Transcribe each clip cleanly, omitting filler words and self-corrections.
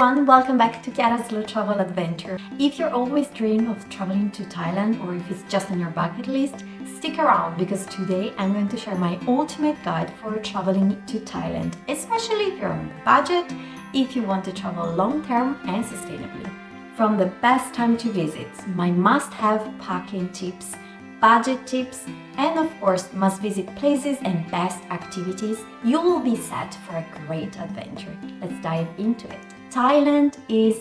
everyone, welcome back to Chiara's Slow Travel Adventure. If you're always dreaming of traveling to Thailand or if it's just on your bucket list, stick around because today I'm going to share my ultimate guide for traveling to Thailand, especially if you're on a budget, if you want to travel long-term and sustainably. From the best time to visit, my must-have packing tips, budget tips, and of course must-visit places and best activities, you will be set for a great adventure. Let's dive into it. Thailand is,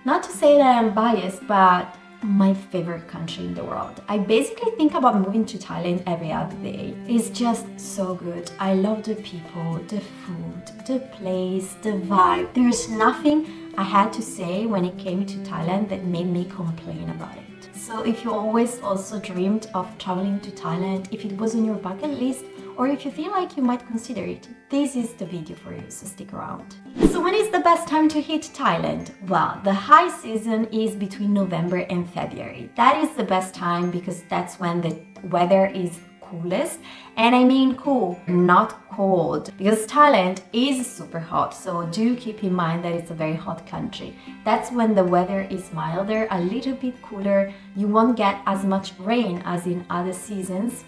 not to say that I'm biased, but my favorite country in the world. I basically think about moving to Thailand every other day. It's just so good. I love the people, the food, the place, the vibe. There's nothing I had to say when it came to Thailand that made me complain about it. So if you always also dreamed of traveling to Thailand, if it was on your bucket list, or if you feel like you might consider it, this is the video for you, so stick around. So when is the best time to hit Thailand? Well, the high season is between November and February. That is the best time because that's when the weather is coolest, and I mean cool, not cold, because Thailand is super hot, so do keep in mind that it's a very hot country. That's when the weather is milder, a little bit cooler. You won't get as much rain as in other seasons,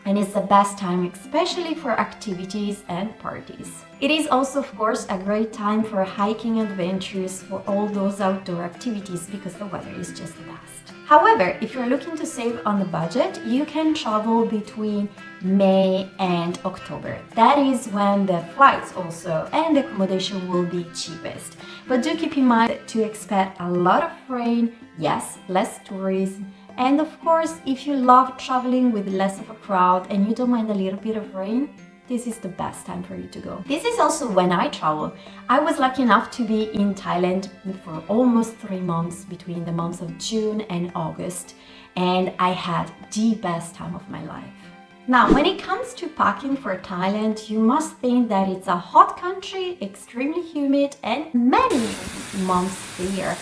and it's the best time especially for activities and parties. It is also, of course, a great time for hiking adventures, for all those outdoor activities because the weather is just the best. However, if you're looking to save on the budget, you can travel between May and October. That is when the flights also and the accommodation will be cheapest. But do keep in mind to expect a lot of rain, yes, less tourism, and of course, if you love traveling with less of a crowd and you don't mind a little bit of rain, this is the best time for you to go. This is also when I travel. I was lucky enough to be in Thailand for almost 3 months between the months of June and August, and I had the best time of my life. Now, when it comes to packing for Thailand, you must think that it's a hot country, extremely humid, and many months a year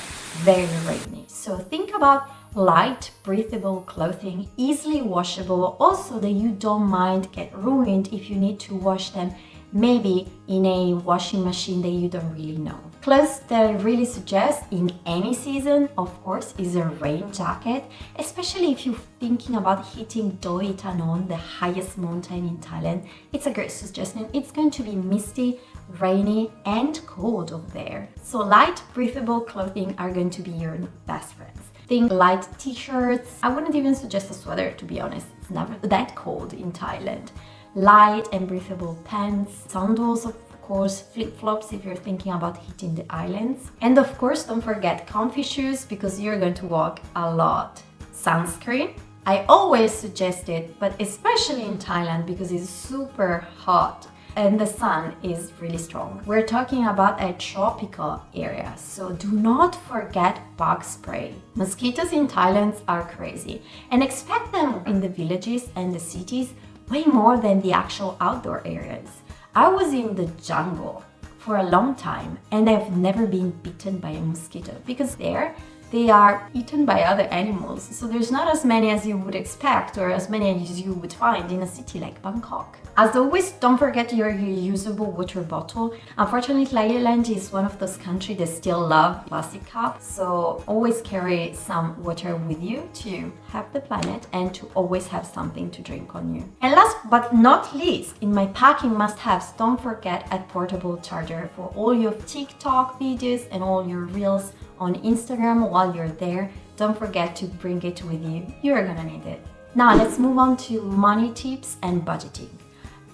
very rainy. So think about light, breathable clothing, easily washable, also that you don't mind get ruined if you need to wash them maybe in a washing machine that you don't really know. Clothes that I really suggest in any season, of course, is a rain jacket, especially if you're thinking about hitting Doi Tanon, the highest mountain in Thailand. It's a great suggestion. It's going to be misty, rainy, and cold over there. So light, breathable clothing are going to be your best friends. Think light t-shirts. I wouldn't even suggest a sweater, to be honest. It's never that cold in Thailand. Light and breathable pants, sandals, of course, flip-flops if you're thinking about hitting the islands. And of course, don't forget comfy shoes because you're going to walk a lot. Sunscreen. I always suggest it, but especially in Thailand because it's super hot and the sun is really strong. We're talking about a tropical area, so do not forget bug spray. Mosquitoes in Thailand are crazy, and expect them in the villages and the cities way more than the actual outdoor areas. I was in the jungle for a long time and I've never been bitten by a mosquito because there they are eaten by other animals, so there's not as many as you would expect or as many as you would find in a city like Bangkok. As always, don't forget your reusable water bottle. Unfortunately, Thailand is one of those countries that still love plastic cups, so always carry some water with you to help the planet and to always have something to drink on you. And last but not least, in my packing must-haves, don't forget a portable charger for all your TikTok videos and all your reels on Instagram while you're there. Don't forget to bring it with you. You're gonna need it. Now let's move on to money tips and budgeting.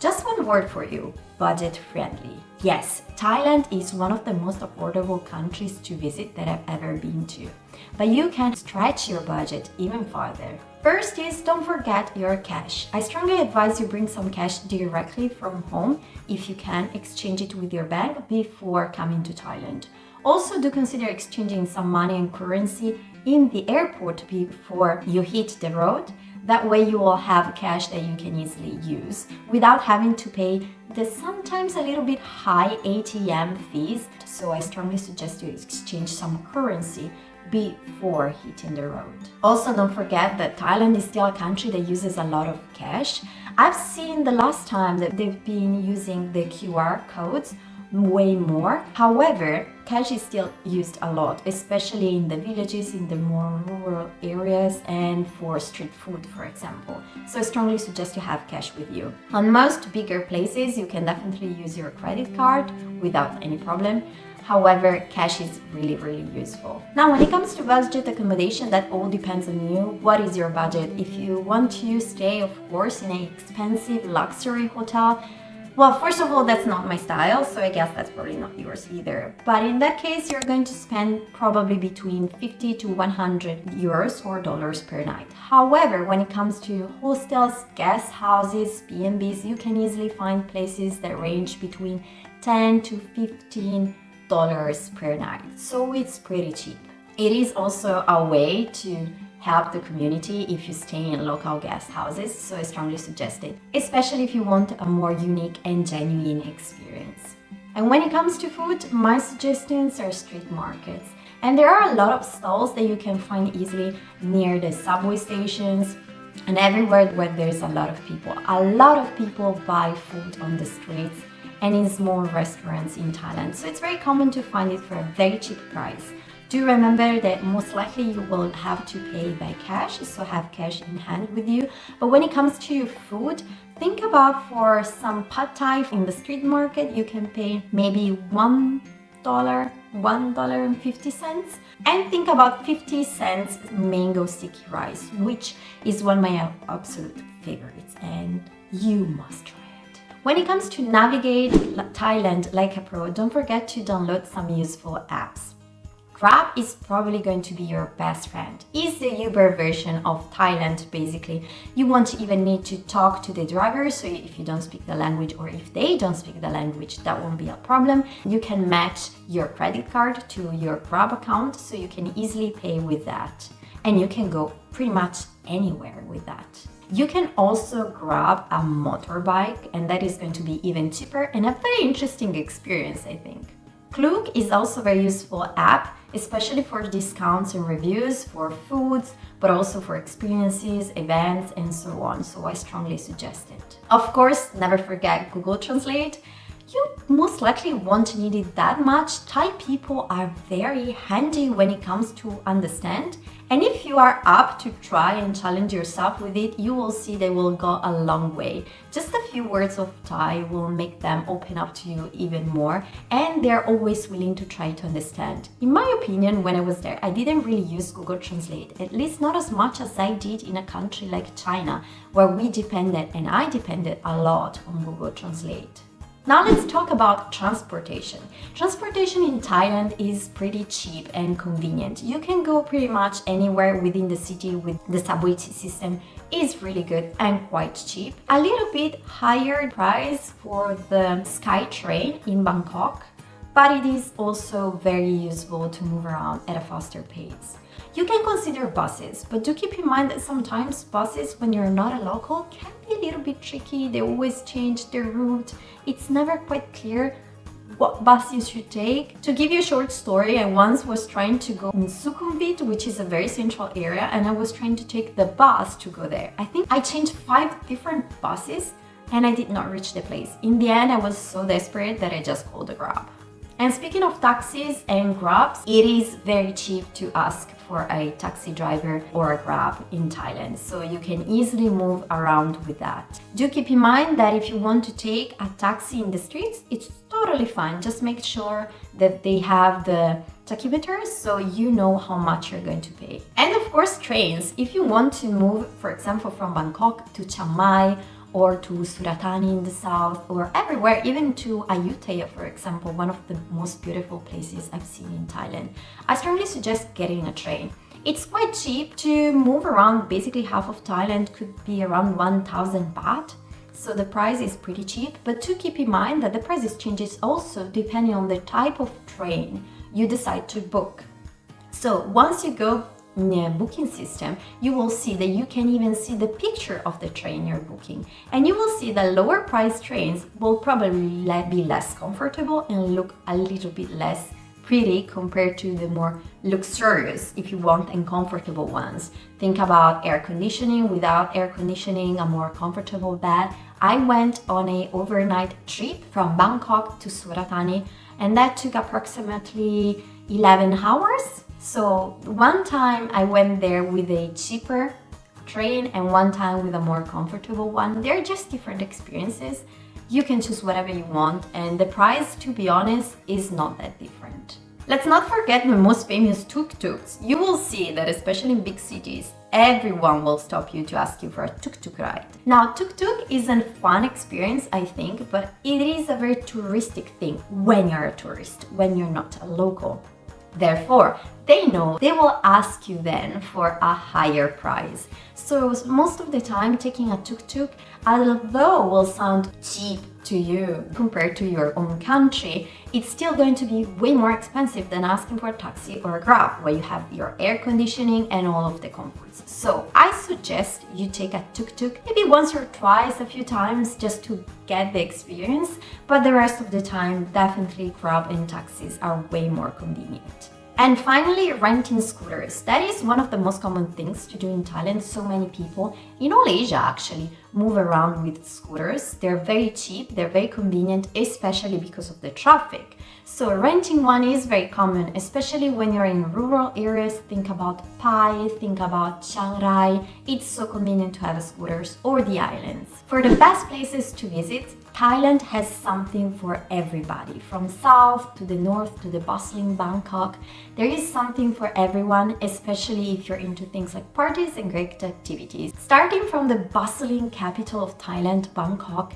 Just one word for you, budget friendly. Yes, Thailand is one of the most affordable countries to visit that I've ever been to, but you can stretch your budget even farther. First is don't forget your cash. I strongly advise you bring some cash directly from home if you can exchange it with your bank before coming to Thailand. Also, do consider exchanging some money and currency in the airport before you hit the road. That way you will have cash that you can easily use without having to pay the sometimes a little bit high ATM fees. So I strongly suggest you exchange some currency before hitting the road. Also, don't forget that Thailand is still a country that uses a lot of cash. I've seen the last time that they've been using the QR codes way more. However, cash is still used a lot, especially in the villages, in the more rural areas, and for street food, for example. So I strongly suggest you have cash with you. On most bigger places, you can definitely use your credit card without any problem. However, cash is really useful. Now, when it comes to budget accommodation, that all depends on you. What is your budget? If you want to stay, of course, in an expensive luxury hotel, well, first of all, that's not my style, so I guess that's probably not yours either. But in that case, you're going to spend probably between 50 to 100 euros or dollars per night. However, when it comes to hostels, guest houses, B&Bs, you can easily find places that range between 10 to 15 dollars per night. So it's pretty cheap. It is also a way to help the community if you stay in local guest houses, so I strongly suggest it, especially if you want a more unique and genuine experience. And when it comes to food, my suggestions are street markets. And there are a lot of stalls that you can find easily near the subway stations and everywhere where there's a lot of people. A lot of people buy food on the streets and in small restaurants in Thailand. So it's very common to find it for a very cheap price. Do remember that most likely you will have to pay by cash, so have cash in hand with you. But when it comes to food, think about for some pad thai in the street market, you can pay maybe $1, $1.50. And think about 50 cents mango sticky rice, which is one of my absolute favorites, and you must try. When it comes to navigate Thailand like a pro, don't forget to download some useful apps. Grab is probably going to be your best friend. It's the Uber version of Thailand, basically. You won't even need to talk to the driver, so if you don't speak the language or if they don't speak the language, that won't be a problem. You can match your credit card to your Grab account, so you can easily pay with that. And you can go pretty much anywhere with that. You can also grab a motorbike, and that is going to be even cheaper and a very interesting experience, I think. Klook is also a very useful app, especially for discounts and reviews for foods, but also for experiences, events, and so on. So I strongly suggest it. Of course, never forget Google Translate. You most likely won't need it that much. Thai people are very handy when it comes to understand. And if you are up to try and challenge yourself with it, you will see they will go a long way. Just a few words of Thai will make them open up to you even more, and they're always willing to try to understand. In my opinion, when I was there, I didn't really use Google Translate, at least not as much as I did in a country like China, where we depended, and I depended a lot on Google Translate. Now let's talk about transportation. Transportation in Thailand is pretty cheap and convenient. You can go pretty much anywhere within the city with the subway system. Is really good and quite cheap. A little bit higher price for the Sky Train in Bangkok, but it is also very useful to move around at a faster pace. You can consider buses, but do keep in mind that sometimes buses, when you're not a local, can be a little bit tricky. They always change their route. It's never quite clear what bus you should take. To give you a short story, I once was trying to go in Sukhumvit, which is a very central area, and I was trying to take the bus to go there. I think I changed 5 different buses and I did not reach the place. In the end, I was so desperate that I just called a Grab. And speaking of taxis and Grabs, it is very cheap to ask for a taxi driver or a Grab in Thailand, so you can easily move around with that. Do keep in mind that if you want to take a taxi in the streets, it's totally fine. Just make sure that they have the tachymeters so you know how much you're going to pay. And of course, trains. If you want to move, for example, from Bangkok to Chiang Mai, or to Suratani in the south, or everywhere, even to Ayutthaya, for example, one of the most beautiful places I've seen in Thailand, I strongly suggest getting a train. It's quite cheap to move around. Basically, half of Thailand could be around 1,000 baht. So the price is pretty cheap, but do keep in mind that the prices changes also depending on the type of train you decide to book. So once you go in the booking system, you will see that you can even see the picture of the train you're booking, and you will see that lower price trains will probably be less comfortable and look a little bit less pretty compared to the more luxurious, if you want, and comfortable ones. Think about air conditioning. Without air conditioning, a more comfortable bed. I went on an overnight trip from Bangkok to Suratani, and that took approximately 11 hours. So one time I went there with a cheaper train and one time with a more comfortable one. They're just different experiences. You can choose whatever you want, and the price, to be honest, is not that different. Let's not forget the most famous tuk-tuks. You will see that especially in big cities, everyone will stop you to ask you for a tuk-tuk ride. Now, tuk-tuk is a fun experience, I think, but it is a very touristic thing when you're a tourist, when you're not a local. Therefore, they know they will ask you then for a higher price. So most of the time, taking a tuk-tuk, although will sound cheap to you compared to your own country, it's still going to be way more expensive than asking for a taxi or a Grab, where you have your air conditioning and all of the comforts. So I suggest you take a tuk-tuk maybe once or twice, a few times, just to get the experience, but the rest of the time, definitely Grab and taxis are way more convenient. And finally, renting scooters. That is one of the most common things to do in Thailand. So many people, in all Asia actually, move around with scooters. They're very cheap, they're very convenient, especially because of the traffic. So renting one is very common, especially when you're in rural areas. Think about Pai, think about Chiang Rai. It's so convenient to have scooters, or the islands. For the best places to visit, Thailand has something for everybody. From south to the north to the bustling Bangkok, there is something for everyone, especially if you're into things like parties and great activities. Starting from the bustling capital of Thailand, Bangkok,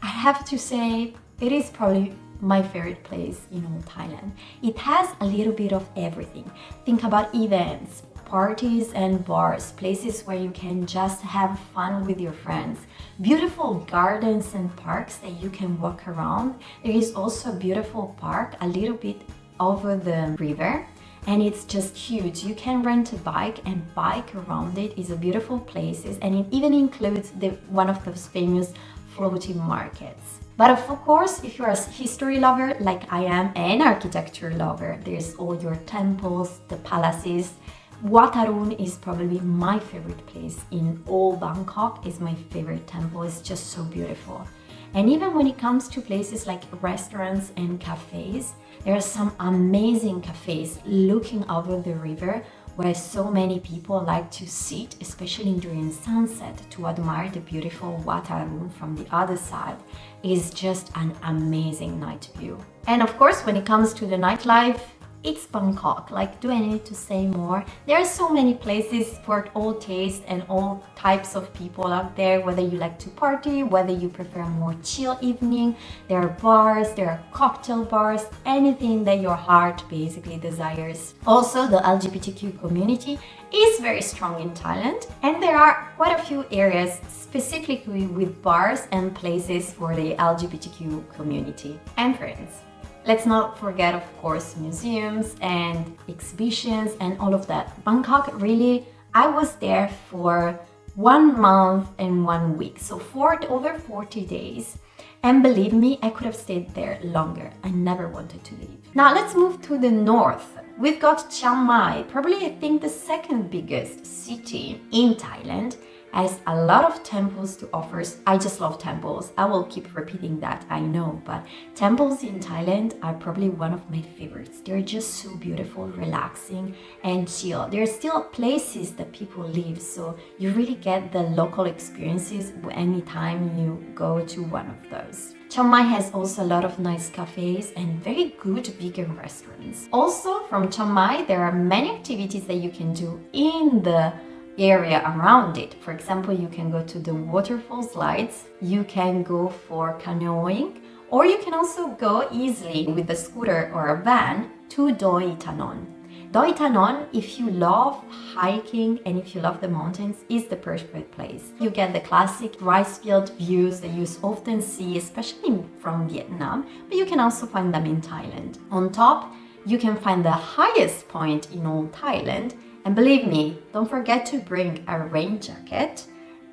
I have to say it is probably my favorite place in all Thailand. It has a little bit of everything. Think about events, parties and bars, places where you can just have fun with your friends, beautiful gardens and parks that you can walk around. There is also a beautiful park a little bit over the river, and it's just huge. You can rent a bike and bike around it. It's a beautiful place, and it even includes one of those famous floating markets. But of course, if you're a history lover like I am, and architecture lover, there's all your temples, the palaces. Wat Arun is probably my favorite place in all Bangkok. Is my favorite temple. It's just so beautiful. And even when it comes to places like restaurants and cafes, there are some amazing cafes looking over the river where so many people like to sit, especially during sunset, to admire the beautiful Wat Arun from the other side. It is just an amazing night view. And of course, when it comes to the nightlife, it's Bangkok. Like, do I need to say more? There are so many places for all tastes and all types of people out there, whether you like to party, whether you prefer a more chill evening. There are bars, there are cocktail bars, anything that your heart basically desires. Also, the LGBTQ community is very strong in Thailand, and there are quite a few areas specifically with bars and places for the LGBTQ community and friends. Let's not forget, of course, museums and exhibitions and all of that. Bangkok, really, I was there for 1 month and 1 week, so over 40 days. And believe me, I could have stayed there longer. I never wanted to leave. Now let's move to the north. We've got Chiang Mai, probably I think the second biggest city in Thailand. Has a lot of temples to offer. I just love temples. I will keep repeating that, I know, but temples in Thailand are probably one of my favorites. They're just so beautiful, relaxing, and chill. There are still places that people live, so you really get the local experiences anytime you go to one of those. Chiang Mai has also a lot of nice cafes and very good vegan restaurants. Also, from Chiang Mai, there are many activities that you can do in the area around it. For example, you can go to the waterfall slides, you can go for canoeing, or you can also go easily with a scooter or a van to Doi Tanon. Doi Tanon, if you love hiking and if you love the mountains, is the perfect place. You get the classic rice field views that you often see, especially from Vietnam, but you can also find them in Thailand. On top, you can find the highest point in all Thailand. And believe me, don't forget to bring a rain jacket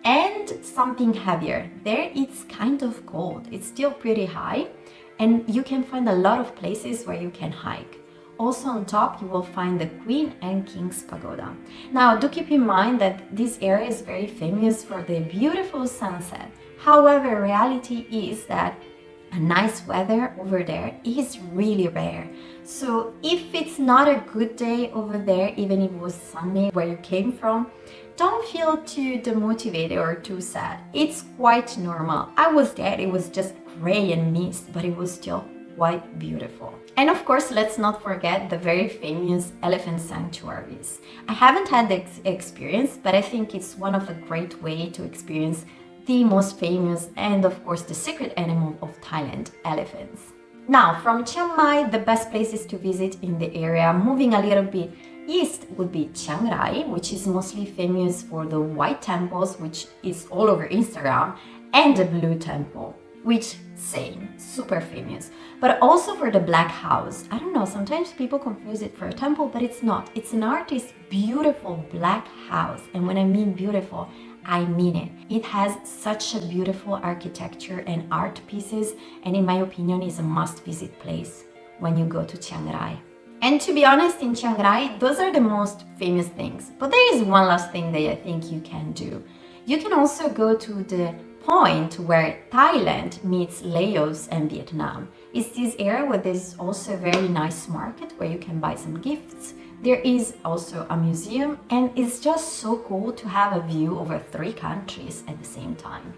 and something heavier. There it's kind of cold. It's still pretty high, and you can find a lot of places where you can hike. also on top you will find the Queen and King's Pagoda. Now do keep in mind that this area is very famous for the beautiful sunset. However, reality is that a nice weather over there is really rare. So if it's not a good day over there, even if it was Sunday where you came from, don't feel too demotivated or too sad. It's quite normal. I was there, it was just gray and mist, but it was still quite beautiful. And of course, let's not forget the very famous elephant sanctuaries. I haven't had the experience, but I think it's one of a great way to experience the most famous and of course the secret animal of Thailand, elephants. Now from Chiang Mai, the best places to visit in the area, moving a little bit east, would be Chiang Rai, which is mostly famous for the white temples, which is all over Instagram, and the blue temple, which same, super famous, but also for the black house. I don't know, sometimes people confuse it for a temple, but it's not. It's an artist's beautiful black house, and when I mean beautiful, I mean it. It has such a beautiful architecture and art pieces, and in my opinion is a must-visit place when you go to Chiang Rai. And to be honest, in Chiang Rai, those are the most famous things. But there is one last thing that I think you can do. You can also go to the point where Thailand meets Laos and Vietnam. It's this area where there's also a very nice market where you can buy some gifts. There is also a museum, and it's just so cool to have a view over 3 countries at the same time.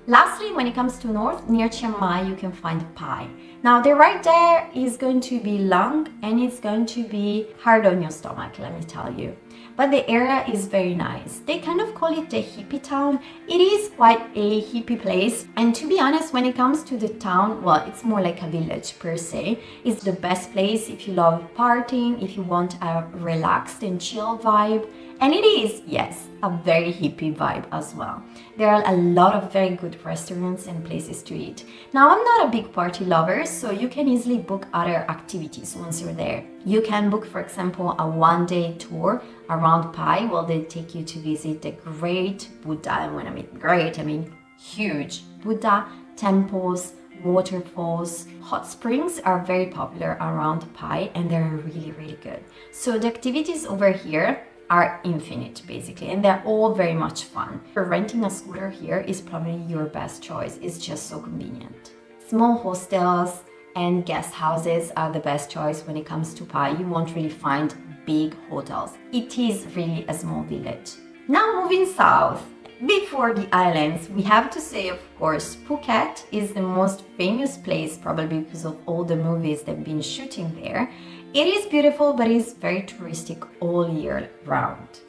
Lastly, when it comes to north, near Chiang Mai, you can find Pai. Now, the ride there is going to be long and it's going to be hard on your stomach, let me tell you. But the area is very nice. They kind of call it the hippie town. It is quite a hippie place. And to be honest, when it comes to the town, well, it's more like a village per se. It's the best place if you love partying, if you want a relaxed and chill vibe. And it is, yes, a very hippie vibe as well. There are a lot of very good restaurants and places to eat. Now, I'm not a big party lover, so you can easily book other activities once you're there. You can book, for example, a one-day tour around Pai. Well, they take you to visit the great Buddha, and when I mean great, I mean huge Buddha temples, waterfalls. Hot springs are very popular around Pai, and they're really, really good. So the activities over here are infinite basically, and they're all very much fun. For renting a scooter here is probably your best choice. It's just so convenient. Small hostels and guest houses are the best choice when it comes to Pai. You won't really find big hotels. It is really a small village. Now moving south, before the islands, we have to say, of course, Phuket is the most famous place, probably because of all the movies they've been shooting there. It is beautiful, but it's very touristic all year round.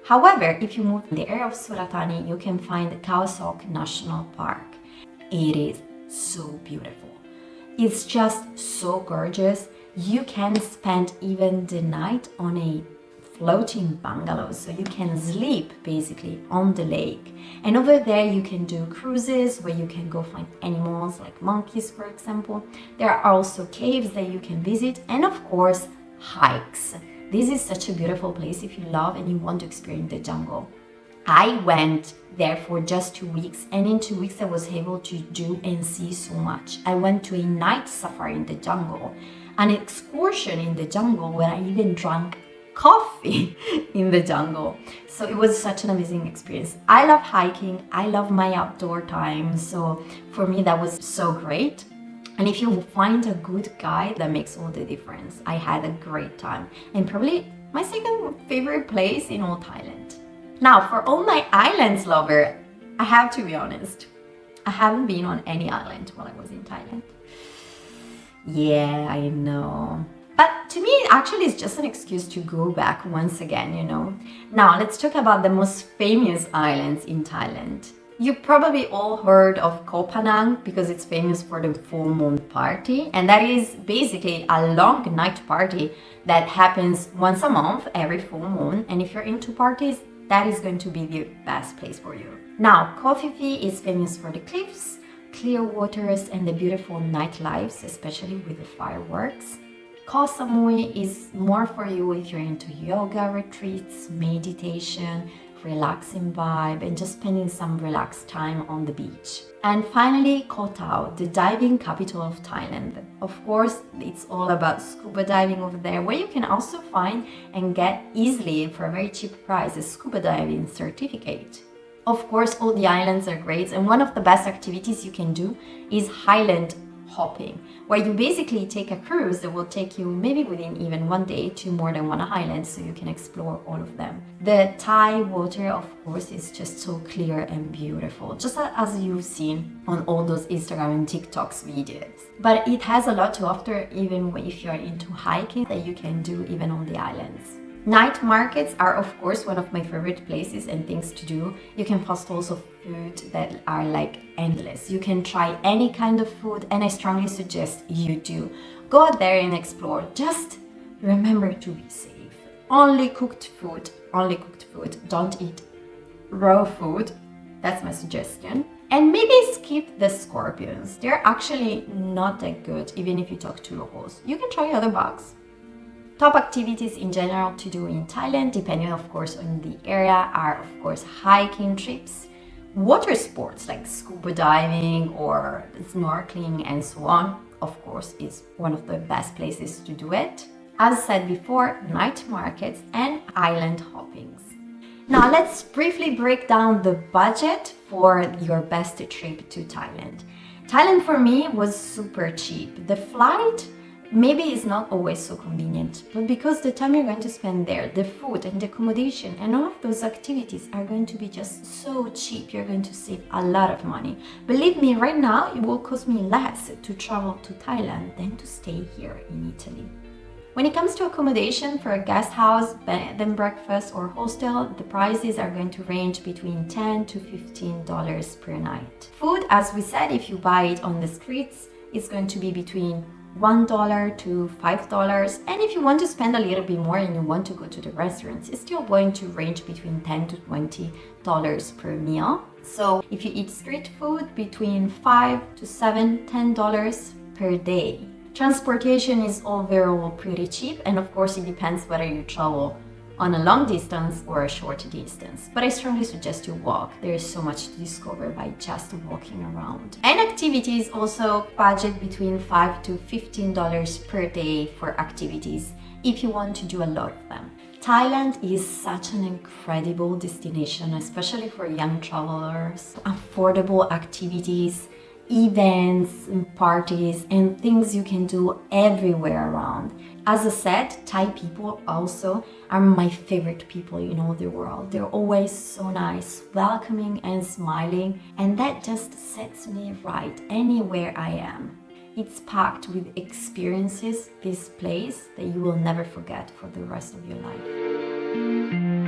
However, if you move in the area of Suratani, you can find Khao Sok National Park. It is so beautiful. It's just so gorgeous. You can spend even the night on a floating bungalow, so you can sleep basically on the lake. And over there you can do cruises where you can go find animals like monkeys, for example. There are also caves that you can visit, and of course hikes. This is such a beautiful place if you love and you want to experience the jungle. I went there for just 2 weeks, and in 2 weeks I was able to do and see so much. I went to a night safari in the jungle, an excursion in the jungle where I even drank coffee in the jungle. So it was such an amazing experience. I love hiking, I love my outdoor time, so for me that was so great. And if you find a good guide, that makes all the difference. I had a great time, and probably my second favorite place in all Thailand. Now, for all my islands lover, I have to be honest, I haven't been on any island while I was in Thailand. Yeah, I know. But to me, it actually is just an excuse to go back once again, you know. Now, let's talk about the most famous islands in Thailand. You probably all heard of Koh Phangan because it's famous for the full moon party. And that is basically a long night party that happens once a month, every full moon. And if you're into parties, that is going to be the best place for you. Now, Koh Phi Phi is famous for the cliffs, clear waters, and the beautiful nightlife, especially with the fireworks. Koh Samui is more for you if you're into yoga retreats, meditation, relaxing vibe and just spending some relaxed time on the beach. And finally, Koh Tao, the diving capital of Thailand. Of course, it's all about scuba diving over there, where you can also find and get easily for a very cheap price a scuba diving certificate. Of course, all the islands are great, and one of the best activities you can do is highland hopping, where you basically take a cruise that will take you maybe within even one day to more than one island, so you can explore all of them. The Thai water, of course, is just so clear and beautiful, just as you've seen on all those Instagram and TikToks videos. But it has a lot to offer, even if you're into hiking, that you can do even on the islands. Night markets are, of course, one of my favorite places and things to do. You can find also food that are like endless. You can try any kind of food, and I strongly suggest you do. Go out there and explore. Just remember to be safe. Only cooked food. Don't eat raw food. That's my suggestion. And maybe skip the scorpions. They're actually not that good, even if you talk to locals. You can try other bugs. Top activities in general to do in Thailand, depending of course on the area, are of course hiking trips, water sports like scuba diving or snorkeling and so on, of course, is one of the best places to do it. As said before, night markets and island hoppings. Now let's briefly break down the budget for your best trip to Thailand. Thailand for me was super cheap. The flight maybe it's not always so convenient, but because the time you're going to spend there, the food and the accommodation and all of those activities are going to be just so cheap, you're going to save a lot of money. Believe me, right now it will cost me less to travel to Thailand than to stay here in Italy. When it comes to accommodation for a guest house, bed and breakfast or hostel, the prices are going to range between $10 to $15 per night. Food, as we said, if you buy it on the streets, it's going to be between $1 to $5, and if you want to spend a little bit more and you want to go to the restaurants, it's still going to range between $10 to $20 per meal. So if you eat street food, between $5 to $10 per day. Transportation is overall pretty cheap, and of course it depends whether you travel on a long distance or a short distance, but I strongly suggest you walk. There is so much to discover by just walking around. And activities also budget between $5 to $15 per day for activities if you want to do a lot of them. Thailand is such an incredible destination, especially for young travelers. Affordable activities, events, parties, and things you can do everywhere around. As I said, Thai people also are my favorite people in all the world. They're always so nice, welcoming and smiling, and that just sets me right anywhere I am. It's packed with experiences, this place, that you will never forget for the rest of your life.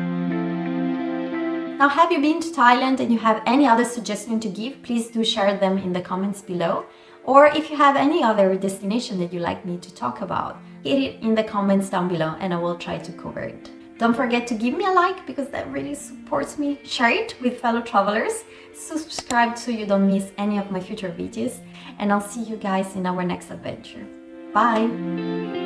Now, have you been to Thailand and you have any other suggestion to give? Please do share them in the comments below. Or if you have any other destination that you'd like me to talk about, hit it in the comments down below and I will try to cover it. Don't forget to give me a like because that really supports me. Share it with fellow travelers. Subscribe so you don't miss any of my future videos. And I'll see you guys in our next adventure. Bye!